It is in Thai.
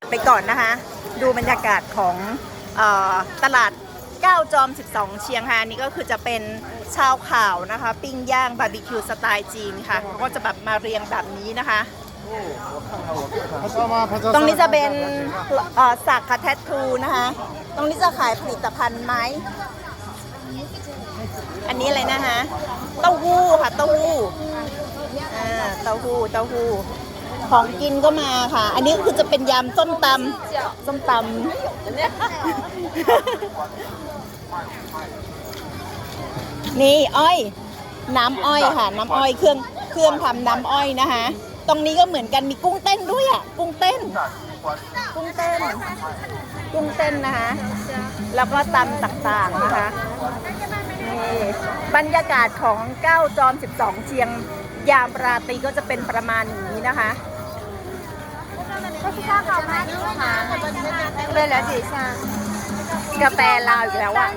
ไปก่อนนะคะดูบรรยากาศของตลาด9 จอม 12 เชียงฮานนี่ก็คือจะเป็นชาวข่าวนะคะปิ้งย่างบาร์บีคิวสไตล์จีนค่ะก็จะแบบมาเรียงแบบนี้นะคะตรงนี้จะเป็นสักค่ะแทททูนะคะตรงนี้จะขายผลิตภัณฑ์ไม้อันนี้อะไรนะคะเต้าหู้ค่ะเต้าหู้เต้าหู้ของกินก็มาค่ะอันนี้คือจะเป็นยำส้มตนี่อ้อยน้ำอ้อยค่ะน้ำอ้อยเครื่องทำน้ำอ้อยนะคะตรงนี้ก็เหมือนกันมีกุ้งเต้นด้วยอ่ะกุ้งเต้นนะคะแล้วก็ตำต่างๆนะคะนี่บรรยากาศของ9 จอม 12 เชียงยามราตรีก็จะเป็นประมาณนี้นะคะกาแฟลาวอีกแล้วอ่ะ